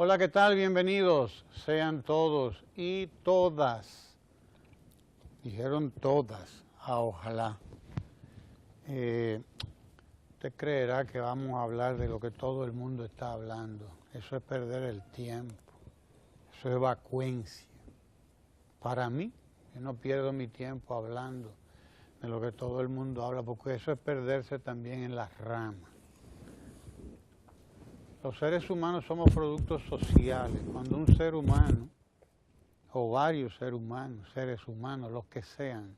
Hola, ¿qué tal? Bienvenidos sean todos y todas. Dijeron todas, ojalá. Usted creerá que vamos a hablar de lo que todo el mundo está hablando. Eso es perder el tiempo. Eso es vacuencia. Para mí, yo no pierdo mi tiempo hablando de lo que todo el mundo habla, porque eso es perderse también en las ramas. Los seres humanos somos productos sociales. Cuando un ser humano, o varios seres humanos, los que sean,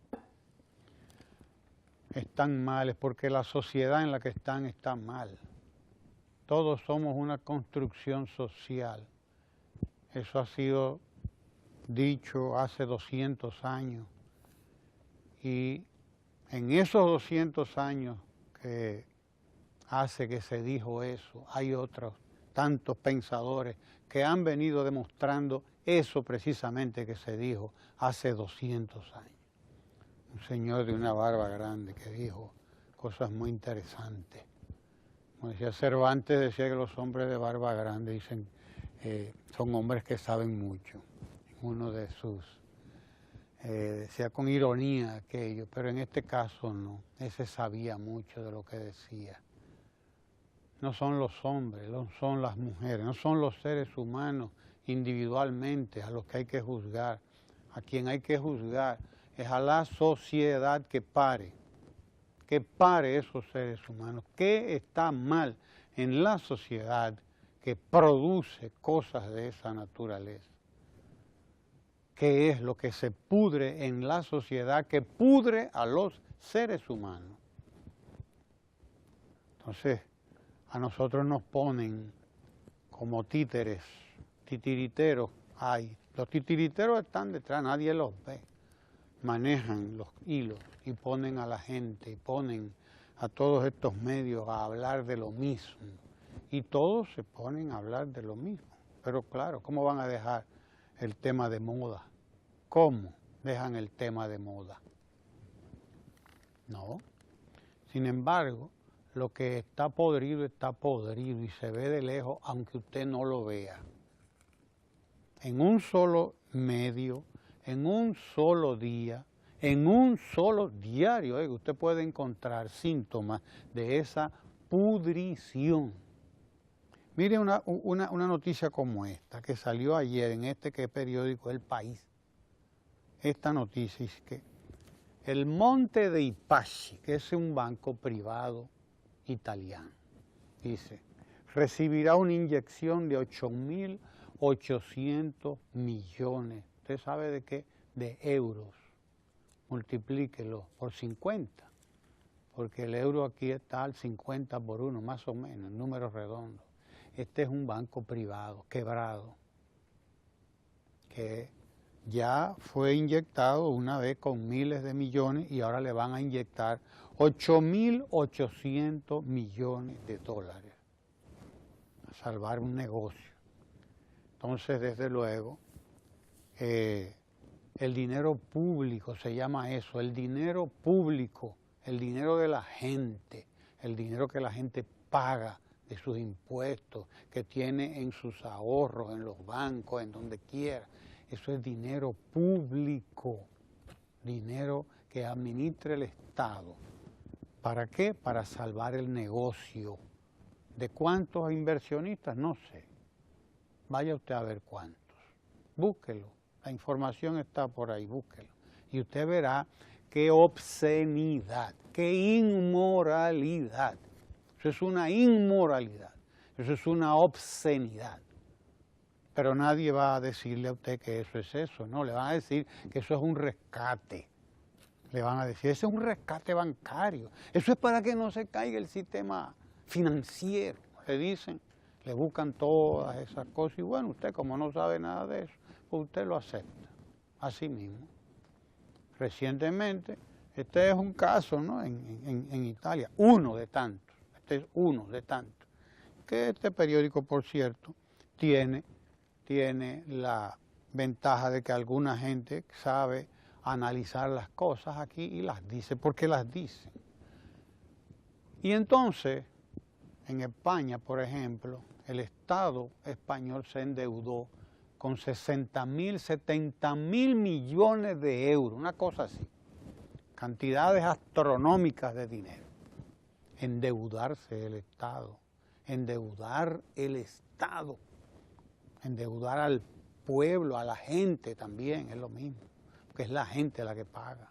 están mal, es porque la sociedad en la que están está mal. Todos somos una construcción social. Eso ha sido dicho hace 200 años. Y en esos 200 años que hace que se dijo eso, hay otros tantos pensadores que han venido demostrando eso precisamente que se dijo hace 200 años. Un señor de una barba grande que dijo cosas muy interesantes. Como decía Cervantes, decía que los hombres de barba grande dicen, son hombres que saben mucho. Uno de sus, decía con ironía aquello, pero en este caso no, ese sabía mucho de lo que decía. No son los hombres, no son las mujeres, no son los seres humanos individualmente a los que hay que juzgar. A quien hay que juzgar es a la sociedad que pare esos seres humanos. ¿Qué está mal en la sociedad que produce cosas de esa naturaleza? ¿Qué es lo que se pudre en la sociedad que pudre a los seres humanos? Entonces, a nosotros nos ponen como títeres, titiriteros hay. Los titiriteros están detrás, nadie los ve. Manejan los hilos y ponen a la gente, y ponen a todos estos medios a hablar de lo mismo. Y todos se ponen a hablar de lo mismo. Pero claro, ¿cómo van a dejar el tema de moda? ¿Cómo dejan el tema de moda? No. Sin embargo, lo que está podrido y se ve de lejos aunque usted no lo vea. En un solo medio, en un solo día, en un solo diario, usted puede encontrar síntomas de esa pudrición. Mire una noticia como esta, que salió ayer en este que es periódico El País. Esta noticia es que el Monte dei Paschi, que es un banco privado italiano, dice, recibirá una inyección de 8.800 millones. ¿Usted sabe de qué? De euros. Multiplíquelo por 50, porque el euro aquí está al 50 por 1, más o menos, en números redondos. Este es un banco privado, quebrado, que ya fue inyectado una vez con miles de millones y ahora le van a inyectar 8.800 millones de dólares a salvar un negocio. Entonces, desde luego, el dinero público, se llama eso, el dinero público, el dinero de la gente, el dinero que la gente paga de sus impuestos, que tiene en sus ahorros, en los bancos, en donde quiera. Eso es dinero público, dinero que administra el Estado. ¿Para qué? Para salvar el negocio. ¿De cuántos inversionistas? No sé. Vaya usted a ver cuántos. Búsquelo. La información está por ahí, búsquelo. Y usted verá qué obscenidad, qué inmoralidad. Eso es una inmoralidad. Eso es una obscenidad. Pero nadie va a decirle a usted que eso es eso, no, le van a decir que eso es un rescate. Le van a decir, ese es un rescate bancario. Eso es para que no se caiga el sistema financiero, le dicen. Le buscan todas esas cosas y bueno, usted como no sabe nada de eso, pues usted lo acepta, así mismo. Recientemente, este es un caso, ¿no? en Italia, uno de tantos, este es uno de tantos, que este periódico, por cierto, tiene la ventaja de que alguna gente sabe analizar las cosas aquí y las dice, porque las dicen. Y entonces, en España, por ejemplo, el Estado español se endeudó con 60.000, 70.000 millones de euros, una cosa así, cantidades astronómicas de dinero. Endeudarse el Estado, endeudar el Estado, endeudar al pueblo, a la gente también, es lo mismo, porque es la gente la que paga.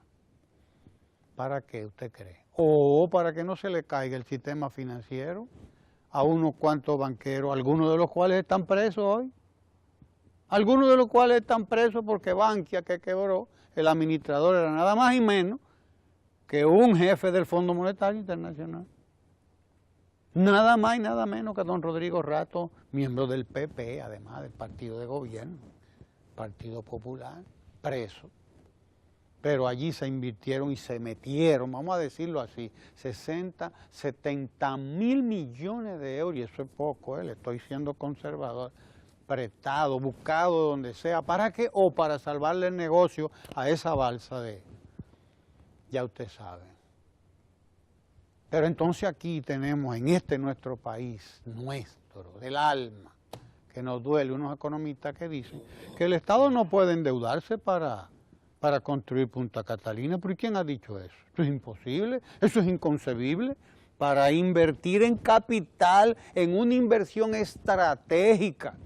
¿Para qué usted cree? O para que no se le caiga el sistema financiero a unos cuantos banqueros, algunos de los cuales están presos hoy. Algunos de los cuales están presos porque Bankia, que quebró, el administrador era nada más y menos que un jefe del Fondo Monetario Internacional. Nada más y nada menos que don Rodrigo Rato, miembro del PP, además del partido de gobierno, Partido Popular, preso. Pero allí se invirtieron y se metieron, vamos a decirlo así, 60, 70.000 millones de euros, y eso es poco, le estoy siendo conservador, prestado, buscado donde sea, ¿para qué? O para salvarle el negocio a esa balsa de, ya usted sabe. Pero entonces aquí tenemos en este nuestro país, nuestro, del alma, que nos duele, unos economistas que dicen que el Estado no puede endeudarse para construir Punta Catalina. ¿Pero quién ha dicho eso? Eso es imposible, eso es inconcebible. Para invertir en capital, en una inversión estratégica,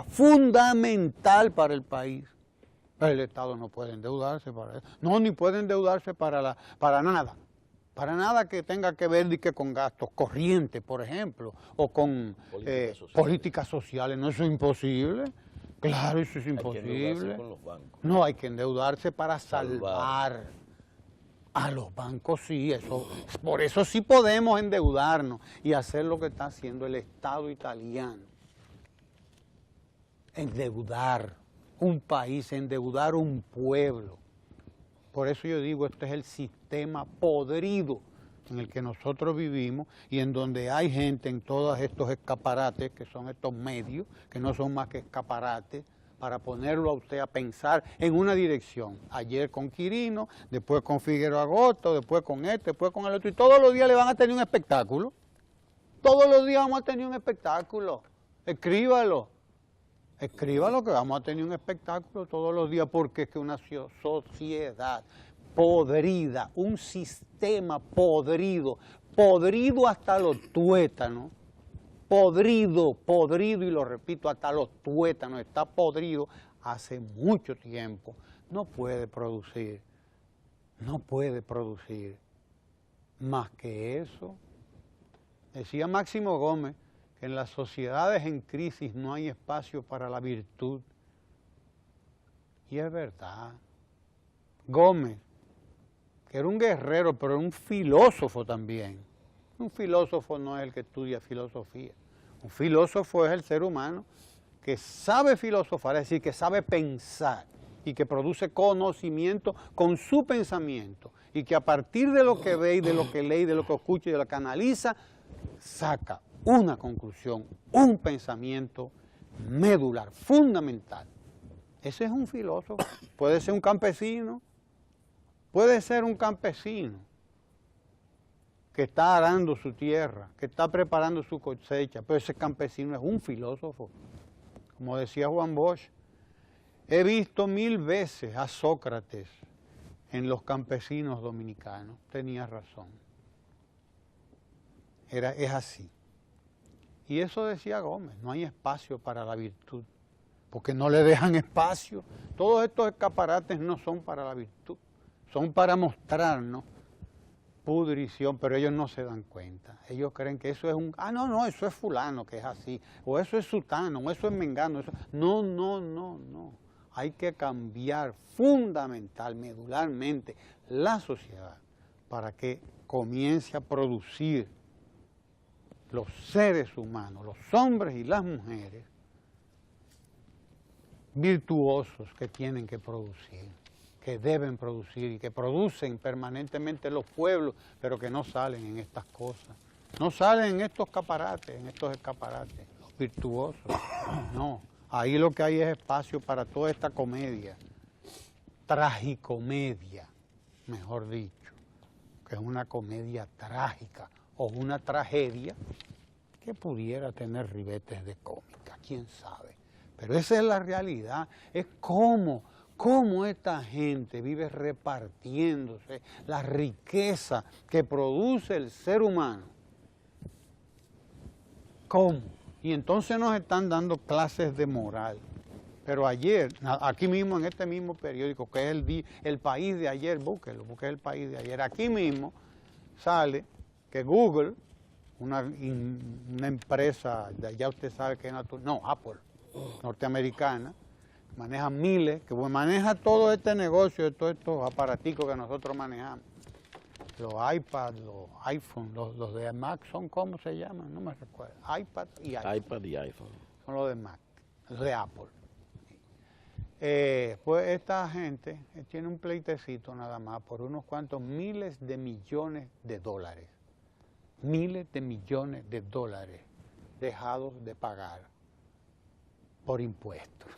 fundamental para el país. El Estado no puede endeudarse para eso. No, ni puede endeudarse para nada. Para nada que tenga que ver con gastos corrientes, por ejemplo, o con políticas sociales. No, eso es imposible. Claro, eso es imposible. Hay que endeudarse con los bancos. No, hay que endeudarse para salvar a los bancos, sí. Por eso sí podemos endeudarnos y hacer lo que está haciendo el Estado italiano. Endeudar un país, endeudar un pueblo. Por eso yo digo, este es el sistema podrido en el que nosotros vivimos y en donde hay gente en todos estos escaparates, que son estos medios, que no son más que escaparates, para ponerlo a usted a pensar en una dirección. Ayer con Quirino, después con Figueroa Agosto, después con este, después con el otro, y todos los días le van a tener un espectáculo. Todos los días vamos a tener un espectáculo. Escríbalo. Escríbalo que vamos a tener un espectáculo todos los días porque es que una sociedad podrida, un sistema podrido, podrido hasta los tuétanos, podrido, y lo repito, hasta los tuétanos, está podrido hace mucho tiempo, no puede producir más que eso. Decía Máximo Gómez, que en las sociedades en crisis no hay espacio para la virtud. Y es verdad. Gómez, que era un guerrero, pero un filósofo también. Un filósofo no es el que estudia filosofía. Un filósofo es el ser humano que sabe filosofar, es decir, que sabe pensar y que produce conocimiento con su pensamiento y que a partir de lo que ve y de lo que lee y de lo que escucha y de lo que analiza, saca una conclusión, un pensamiento medular, fundamental. Ese es un filósofo. Puede ser un campesino que está arando su tierra, que está preparando su cosecha, pero ese campesino es un filósofo. Como decía Juan Bosch, he visto 1000 veces a Sócrates en los campesinos dominicanos. Tenía razón. Es así. Y eso decía Gómez, no hay espacio para la virtud, porque no le dejan espacio. Todos estos escaparates no son para la virtud, son para mostrarnos pudrición, pero ellos no se dan cuenta. Ellos creen que eso es no, eso es fulano, que es así, o eso es sutano, o eso es mengano. No. Hay que cambiar fundamental, medularmente, la sociedad para que comience a producir los seres humanos, los hombres y las mujeres, virtuosos que tienen que producir, que deben producir y que producen permanentemente los pueblos, pero que no salen en estas cosas, no salen en estos escaparates, los virtuosos, no. Ahí lo que hay es espacio para toda esta comedia, tragicomedia, mejor dicho, que es una comedia trágica, o una tragedia que pudiera tener ribetes de cómica, quién sabe. Pero esa es la realidad, es cómo esta gente vive repartiéndose la riqueza que produce el ser humano. ¿Cómo? Y entonces nos están dando clases de moral. Pero ayer, aquí mismo en este mismo periódico, que es el País de ayer, búsquelo, porque es el País de ayer, aquí mismo sale que Google, una empresa, ya usted sabe que es Apple, norteamericana, maneja miles, que maneja todo este negocio, todos estos aparaticos que nosotros manejamos. Los iPad, los iPhone, los de Mac son, ¿cómo se llaman? No me recuerdo. iPad y iPhone. iPad y iPhone. Son los de Mac, los de Apple. Pues esta gente tiene un pleitecito nada más por unos cuantos miles de millones de dólares. Miles de millones de dólares dejados de pagar por impuestos.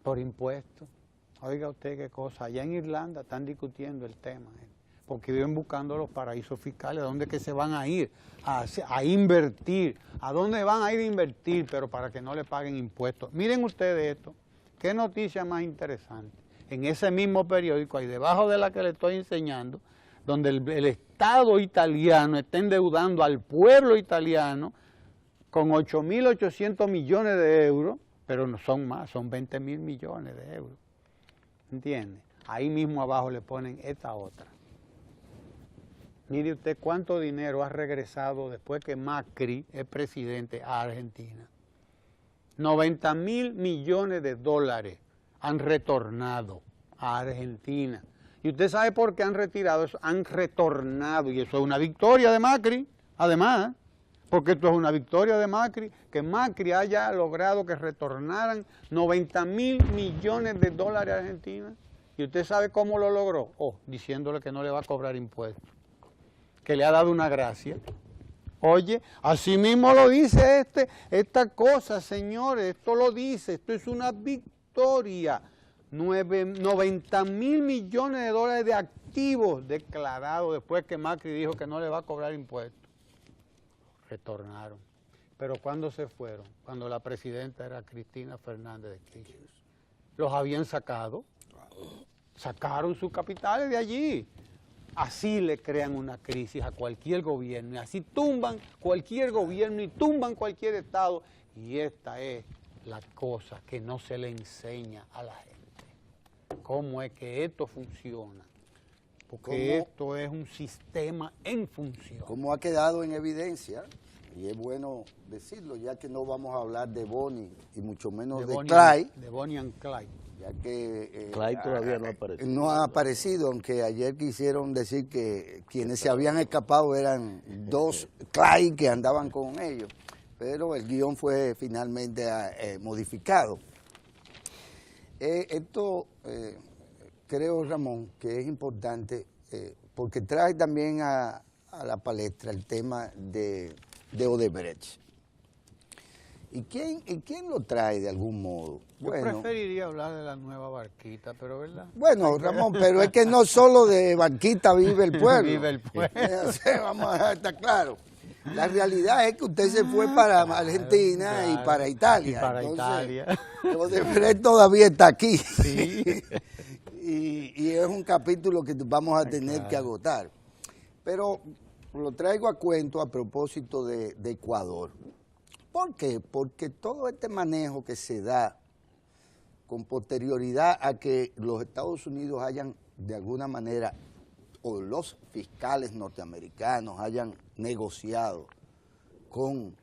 Por impuestos. Oiga usted qué cosa. Allá en Irlanda están discutiendo el tema. Porque viven buscando los paraísos fiscales, ¿a dónde que se van a ir? A invertir. ¿A dónde van a ir a invertir? Pero para que no le paguen impuestos. Miren ustedes esto. Qué noticia más interesante. En ese mismo periódico, ahí debajo de la que le estoy enseñando, donde el Estado italiano está endeudando al pueblo italiano con 8.800 millones de euros, pero no son más, son 20.000 millones de euros. ¿Entiende? Ahí mismo abajo le ponen esta otra. Mire usted cuánto dinero ha regresado después que Macri es presidente a Argentina. 90.000 millones de dólares han retornado a Argentina. ¿Y usted sabe por qué han retirado eso? Han retornado, y eso es una victoria de Macri, además, porque esto es una victoria de Macri, que Macri haya logrado que retornaran 90.000 millones de dólares a Argentina. ¿Y usted sabe cómo lo logró? Diciéndole que no le va a cobrar impuestos, que le ha dado una gracia. Oye, así mismo lo dice esta cosa, señores, esto lo dice, esto es una victoria. 90.000 millones de dólares de activos declarados después que Macri dijo que no le va a cobrar impuestos. Retornaron. Pero ¿cuándo se fueron? Cuando la presidenta era Cristina Fernández de Kirchner. Los habían sacado, sacaron sus capitales de allí. Así le crean una crisis a cualquier gobierno, y así tumban cualquier gobierno y tumban cualquier Estado. Y esta es la cosa que no se le enseña a la gente. ¿Cómo es que esto funciona? Porque esto es un sistema en función. Como ha quedado en evidencia, y es bueno decirlo, ya que no vamos a hablar de Bonnie y mucho menos de Clyde. De Bonnie and Clyde. Ya que Clyde todavía no ha aparecido. No ha aparecido, aunque ayer quisieron decir que quienes se habían escapado eran dos Clyde que andaban con ellos, pero el guión fue finalmente modificado. Esto creo, Ramón, que es importante porque trae también a la palestra el tema de Odebrecht. ¿Y quién lo trae de algún modo? Yo preferiría hablar de la nueva Barquita, pero ¿verdad? Bueno, Ramón, pero es que no solo de Barquita vive el pueblo. Vive el pueblo. Vamos a estar claro. La realidad es que usted se fue para Argentina y para Italia. Y para Italia. Odebrecht todavía está aquí. Sí. y es un capítulo que vamos a tener que agotar. Pero lo traigo a cuento a propósito de Ecuador. ¿Por qué? Porque todo este manejo que se da con posterioridad a que los Estados Unidos hayan de alguna manera, o los fiscales norteamericanos hayan negociado con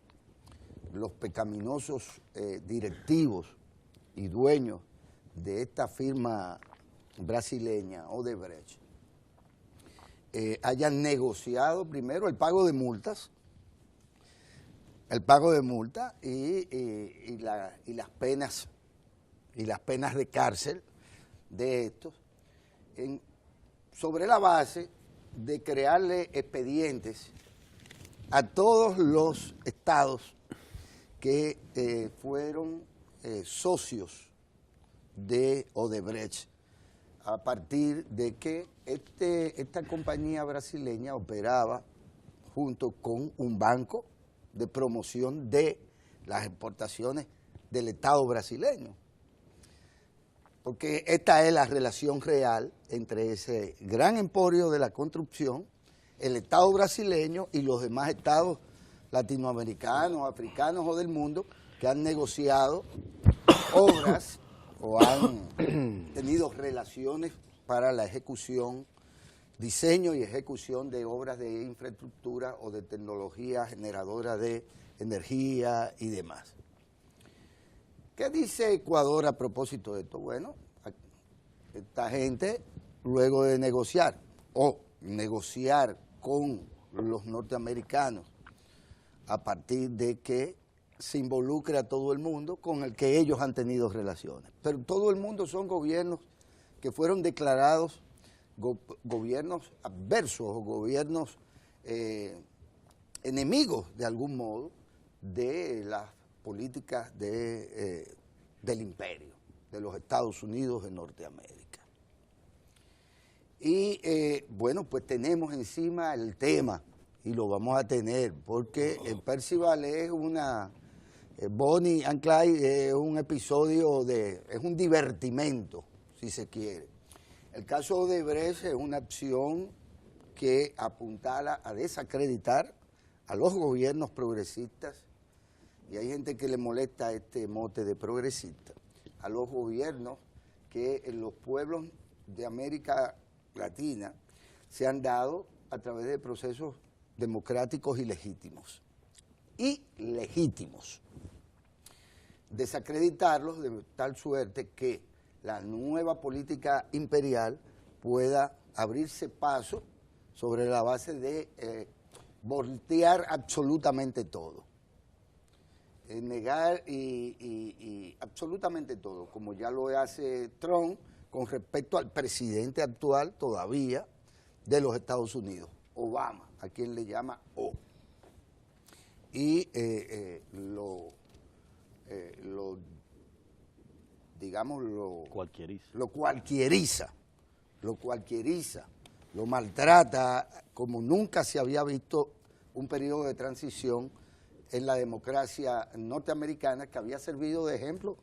los pecaminosos directivos y dueños de esta firma brasileña, Odebrecht, hayan negociado primero el pago de multas, y las penas de cárcel de estos, sobre la base de crearle expedientes a todos los estados que fueron socios de Odebrecht, a partir de que esta compañía brasileña operaba junto con un banco de promoción de las exportaciones del Estado brasileño. Porque esta es la relación real entre ese gran emporio de la construcción, el Estado brasileño y los demás estados latinoamericanos, africanos o del mundo que han negociado obras o han tenido relaciones para la ejecución, diseño y ejecución de obras de infraestructura o de tecnología generadora de energía y demás. ¿Qué dice Ecuador a propósito de esto? Bueno, esta gente, luego de negociar con los norteamericanos a partir de que se involucre a todo el mundo con el que ellos han tenido relaciones. Pero todo el mundo son gobiernos que fueron declarados gobiernos adversos o gobiernos enemigos de algún modo de las políticas del imperio, de los Estados Unidos de Norteamérica. Y bueno, pues tenemos encima el tema, y lo vamos a tener, porque Percival es Bonnie and Clyde es un episodio es un divertimento, si se quiere. El caso de Odebrecht es una acción que apuntala a desacreditar a los gobiernos progresistas, y hay gente que le molesta este mote de progresista, a los gobiernos que en los pueblos de América Latina se han dado a través de procesos democráticos y legítimos. Desacreditarlos de tal suerte que la nueva política imperial pueda abrirse paso sobre la base de voltear absolutamente todo. Negar y absolutamente todo, como ya lo hace Trump con respecto al presidente actual todavía de los Estados Unidos, Obama, a quien le llama O. Y lo cualquieriza, lo maltrata como nunca se había visto un periodo de transición en la democracia norteamericana que había servido de ejemplo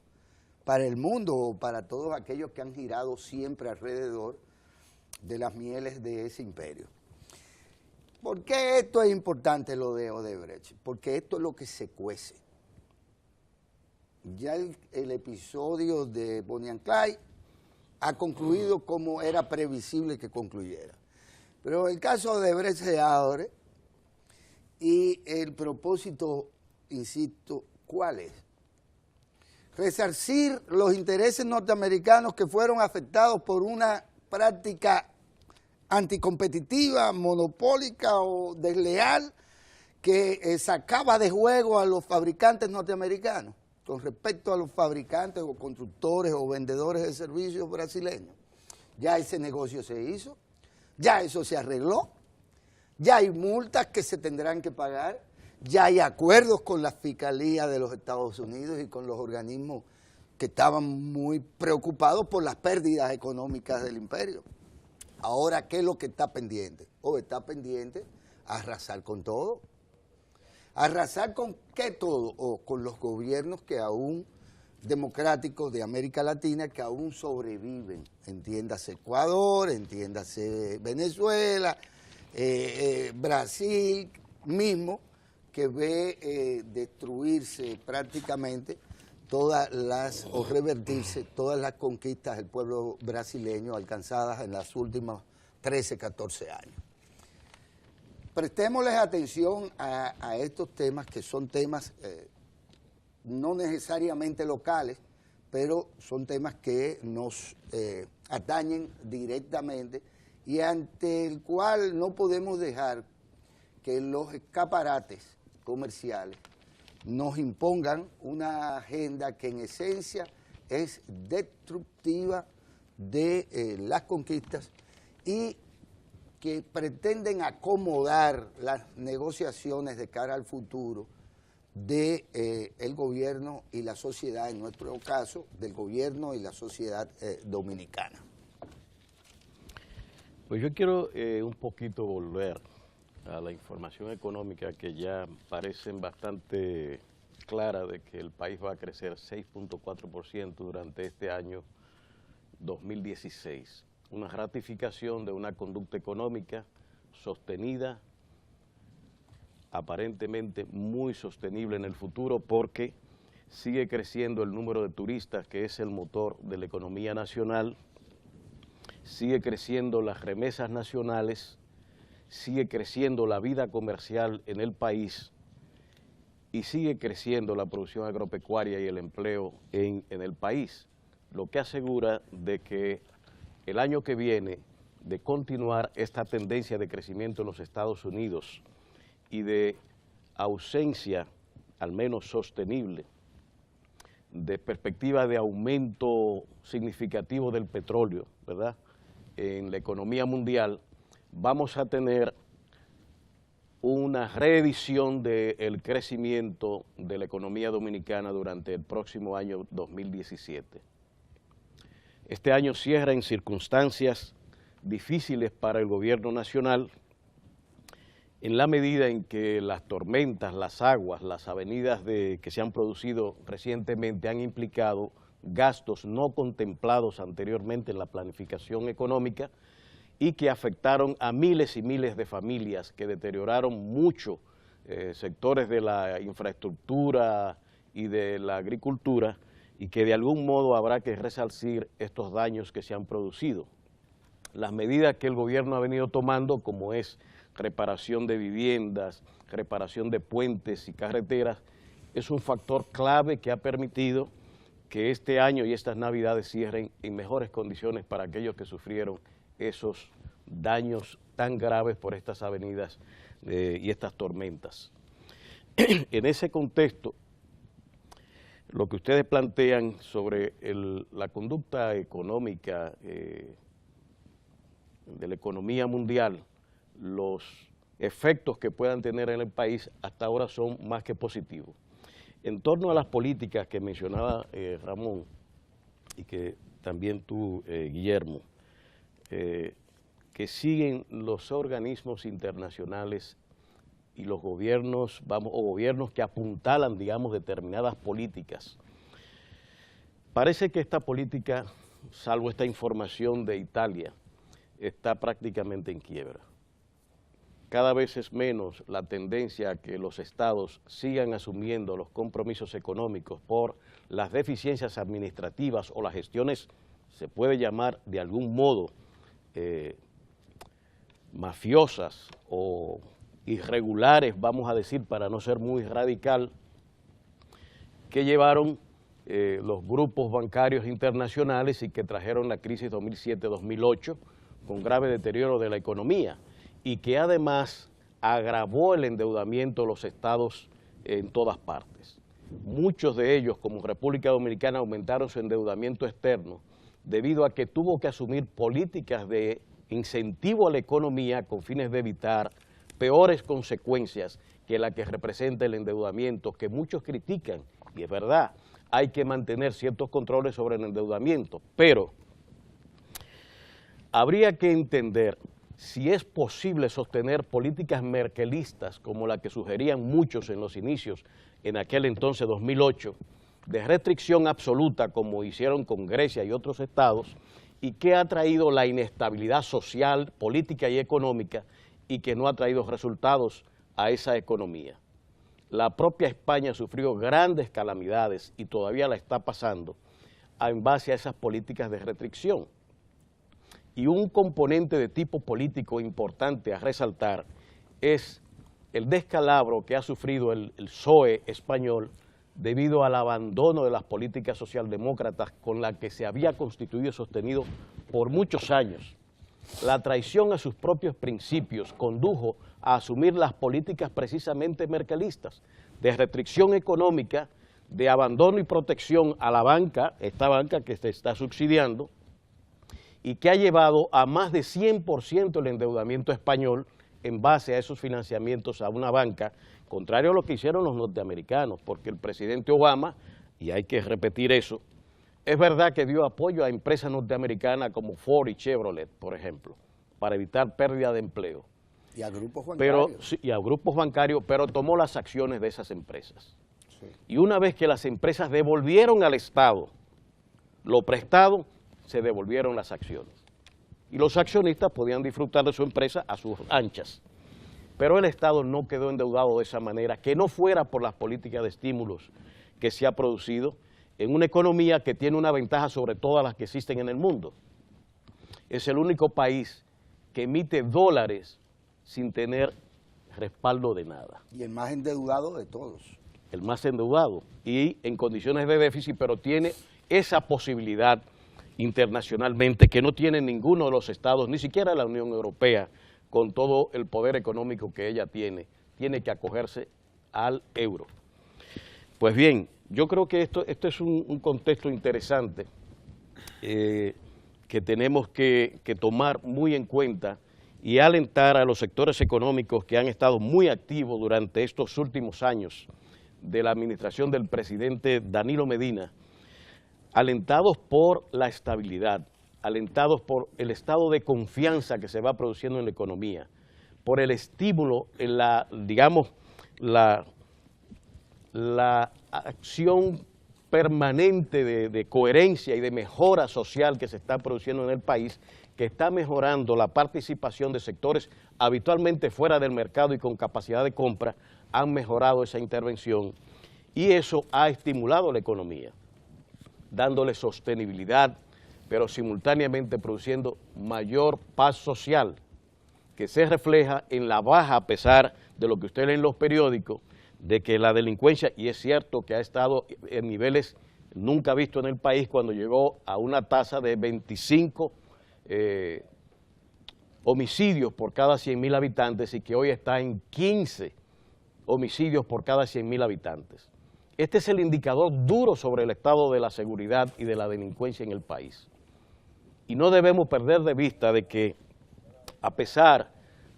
para el mundo, para todos aquellos que han girado siempre alrededor de las mieles de ese imperio. ¿Por qué esto es importante, lo de Odebrecht? Porque esto es lo que se cuece. Ya el episodio de Bonnie and Clyde ha concluido como era previsible que concluyera. Pero el caso de Odebrecht se abre y el propósito, insisto, ¿cuál es? Resarcir los intereses norteamericanos que fueron afectados por una práctica anticompetitiva, monopólica o desleal que sacaba de juego a los fabricantes norteamericanos con respecto a los fabricantes o constructores o vendedores de servicios brasileños. Ya ese negocio se hizo, ya eso se arregló, ya hay multas que se tendrán que pagar, ya hay acuerdos con la Fiscalía de los Estados Unidos y con los organismos que estaban muy preocupados por las pérdidas económicas del imperio. Ahora, ¿qué es lo que está pendiente? Está pendiente arrasar con todo. ¿Arrasar con qué todo? Con los gobiernos que aún, democráticos de América Latina, que aún sobreviven. Entiéndase Ecuador, entiéndase Venezuela, Brasil mismo, que ve destruirse prácticamente o revertirse todas las conquistas del pueblo brasileño alcanzadas en los últimos 13, 14 años. Prestémosles atención a estos temas, que son temas no necesariamente locales, pero son temas que nos atañen directamente y ante el cual no podemos dejar que los escaparates comerciales nos impongan una agenda que en esencia es destructiva de las conquistas y que pretenden acomodar las negociaciones de cara al futuro de el gobierno y la sociedad, en nuestro caso, del gobierno y la sociedad dominicana. Pues yo quiero un poquito volver a la información económica que ya parecen bastante clara de que el país va a crecer 6.4% durante este año 2016. Una ratificación de una conducta económica sostenida, aparentemente muy sostenible en el futuro, porque sigue creciendo el número de turistas, que es el motor de la economía nacional, sigue creciendo las remesas nacionales, sigue creciendo la vida comercial en el país y sigue creciendo la producción agropecuaria y el empleo en el país, lo que asegura de que el año que viene, de continuar esta tendencia de crecimiento en los Estados Unidos y de ausencia, al menos sostenible, de perspectiva de aumento significativo del petróleo, ¿verdad?, en la economía mundial, vamos a tener una reedición del crecimiento de la economía dominicana durante el próximo año 2017. Este año cierra en circunstancias difíciles para el gobierno nacional, en la medida en que las tormentas, las aguas, las avenidas que se han producido recientemente han implicado gastos no contemplados anteriormente en la planificación económica y que afectaron a miles y miles de familias, que deterioraron mucho sectores de la infraestructura y de la agricultura, y que de algún modo habrá que resarcir estos daños que se han producido. Las medidas que el gobierno ha venido tomando, como es reparación de viviendas, reparación de puentes y carreteras, es un factor clave que ha permitido que este año y estas Navidades cierren en mejores condiciones para aquellos que sufrieron esos daños tan graves por estas avenidas y estas tormentas. En ese contexto, lo que ustedes plantean sobre la conducta económica de la economía mundial, los efectos que puedan tener en el país hasta ahora son más que positivos. En torno a las políticas que mencionaba Ramón y que también tú, Guillermo, que siguen los organismos internacionales y los gobiernos, o gobiernos que apuntalan, digamos, determinadas políticas. Parece que esta política, salvo esta información de Italia, está prácticamente en quiebra. Cada vez es menos la tendencia a que los estados sigan asumiendo los compromisos económicos por las deficiencias administrativas o las gestiones, se puede llamar de algún modo, mafiosas o irregulares, vamos a decir, para no ser muy radical, que llevaron los grupos bancarios internacionales y que trajeron la crisis 2007-2008 con grave deterioro de la economía, y que además agravó el endeudamiento de los estados en todas partes. Muchos de ellos, como República Dominicana, aumentaron su endeudamiento externo debido a que tuvo que asumir políticas de incentivo a la economía con fines de evitar peores consecuencias que la que representa el endeudamiento, que muchos critican, y es verdad, hay que mantener ciertos controles sobre el endeudamiento, pero habría que entender si es posible sostener políticas merkelistas como la que sugerían muchos en los inicios, en aquel entonces 2008, de restricción absoluta como hicieron con Grecia y otros estados, y que ha traído la inestabilidad social, política y económica, y que no ha traído resultados a esa economía. La propia España sufrió grandes calamidades y todavía la está pasando en base a esas políticas de restricción. Y un componente de tipo político importante a resaltar es el descalabro que ha sufrido el PSOE español debido al abandono de las políticas socialdemócratas con las que se había constituido y sostenido por muchos años. La traición a sus propios principios condujo a asumir las políticas precisamente merkelistas, de restricción económica, de abandono y protección a la banca, esta banca que se está subsidiando, y que ha llevado a más de 100% el endeudamiento español en base a esos financiamientos a una banca, contrario a lo que hicieron los norteamericanos, porque el presidente Obama, y hay que repetir eso, es verdad que dio apoyo a empresas norteamericanas como Ford y Chevrolet, por ejemplo, para evitar pérdida de empleo, Y a grupos bancarios. Pero, sí, y a grupos bancarios, pero tomó las acciones de esas empresas. Sí. Y una vez que las empresas devolvieron al Estado lo prestado, se devolvieron las acciones. Y los accionistas podían disfrutar de su empresa a sus anchas. Pero el Estado no quedó endeudado de esa manera, que no fuera por las políticas de estímulos que se ha producido en una economía que tiene una ventaja sobre todas las que existen en el mundo. Es el único país que emite dólares sin tener respaldo de nada. Y el más endeudado de todos. El más endeudado y en condiciones de déficit, pero tiene esa posibilidad internacionalmente que no tiene ninguno de los estados, ni siquiera la Unión Europea, con todo el poder económico que ella tiene que acogerse al euro. Pues bien, yo creo que esto es un contexto interesante que tenemos que tomar muy en cuenta y alentar a los sectores económicos que han estado muy activos durante estos últimos años de la administración del presidente Danilo Medina, alentados por la estabilidad, alentados por el estado de confianza que se va produciendo en la economía, por el estímulo en la acción permanente de coherencia y de mejora social que se está produciendo en el país, que está mejorando la participación de sectores habitualmente fuera del mercado y con capacidad de compra, han mejorado esa intervención y eso ha estimulado la economía, dándole sostenibilidad, pero simultáneamente produciendo mayor paz social, que se refleja en la baja, a pesar de lo que usted lee en los periódicos, de que la delincuencia, y es cierto que ha estado en niveles nunca vistos en el país, cuando llegó a una tasa de 25 homicidios por cada 100.000 habitantes y que hoy está en 15 homicidios por cada 100.000 habitantes. Este es el indicador duro sobre el estado de la seguridad y de la delincuencia en el país. Y no debemos perder de vista de que, a pesar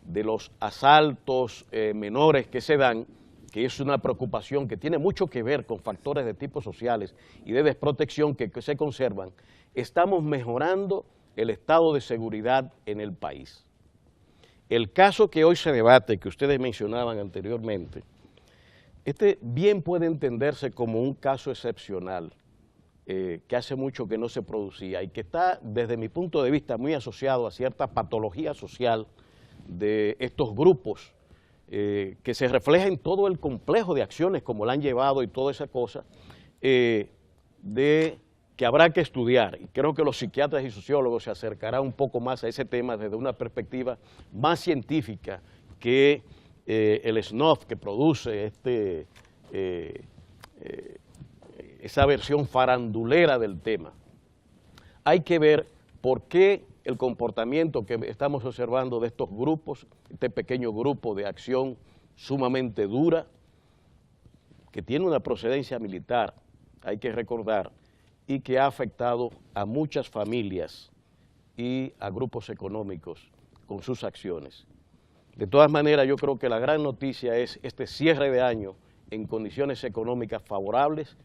de los asaltos menores que se dan, que es una preocupación que tiene mucho que ver con factores de tipo sociales y de desprotección que se conservan, estamos mejorando el estado de seguridad en el país. El caso que hoy se debate, que ustedes mencionaban anteriormente, este bien puede entenderse como un caso excepcional, que hace mucho que no se producía y que está, desde mi punto de vista, muy asociado a cierta patología social de estos grupos, que se refleja en todo el complejo de acciones como la han llevado y toda esa cosa, de que habrá que estudiar. Y creo que los psiquiatras y sociólogos se acercarán un poco más a ese tema desde una perspectiva más científica que el snuff que produce esa versión farandulera del tema. Hay que ver por qué el comportamiento que estamos observando de estos grupos, este pequeño grupo de acción sumamente dura, que tiene una procedencia militar, hay que recordar, y que ha afectado a muchas familias y a grupos económicos con sus acciones. De todas maneras, yo creo que la gran noticia es este cierre de año en condiciones económicas favorables,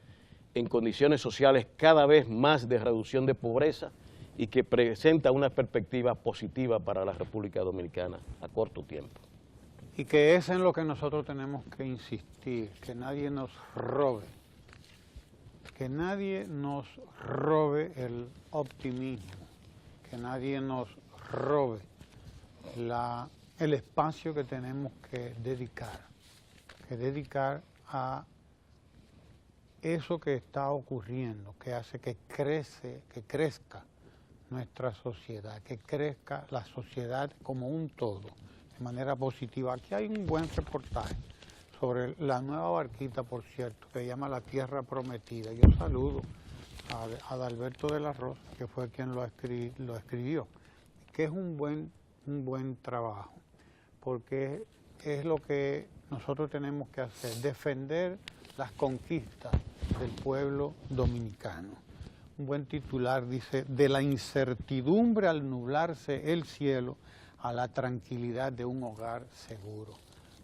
en condiciones sociales cada vez más de reducción de pobreza y que presenta una perspectiva positiva para la República Dominicana a corto tiempo. Y que es en lo que nosotros tenemos que insistir, que nadie nos robe, el optimismo, que nadie nos robe el espacio que tenemos que dedicar a eso que está ocurriendo, que hace que crezca nuestra sociedad, que crezca la sociedad como un todo, de manera positiva. Aquí hay un buen reportaje sobre la nueva barquita, por cierto, que se llama La Tierra Prometida. Yo saludo a Adalberto de la Rosa, que fue quien lo escribió, que es un buen trabajo, porque es lo que nosotros tenemos que hacer, defender las conquistas del pueblo dominicano. Un buen titular dice: de la incertidumbre al nublarse el cielo, a la tranquilidad de un hogar seguro.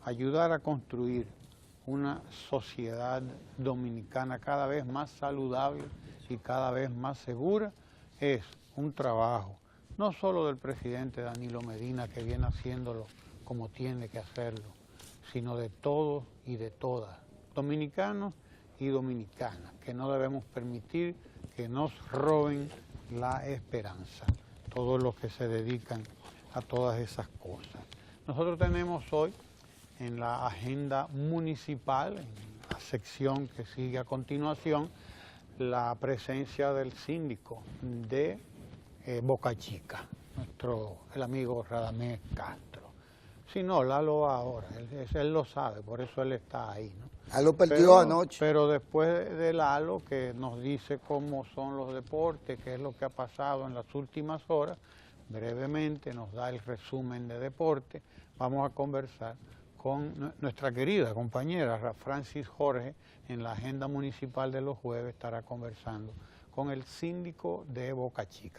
Ayudar a construir una sociedad dominicana cada vez más saludable y cada vez más segura es un trabajo, no solo del presidente Danilo Medina, que viene haciéndolo como tiene que hacerlo, sino de todos y de todas, dominicanos y dominicanas, que no debemos permitir que nos roben la esperanza, todos los que se dedican a todas esas cosas. Nosotros tenemos hoy en la agenda municipal, en la sección que sigue a continuación, la presencia del síndico de Boca Chica, el amigo Radamés Castro. Si no, Lalo va ahora, él lo sabe, por eso él está ahí, ¿no? Lo perdió anoche. Pero después de Lalo, que nos dice cómo son los deportes, qué es lo que ha pasado en las últimas horas, brevemente nos da el resumen de deporte, vamos a conversar con nuestra querida compañera Francis Jorge. En la agenda municipal de los jueves estará conversando con el síndico de Boca Chica.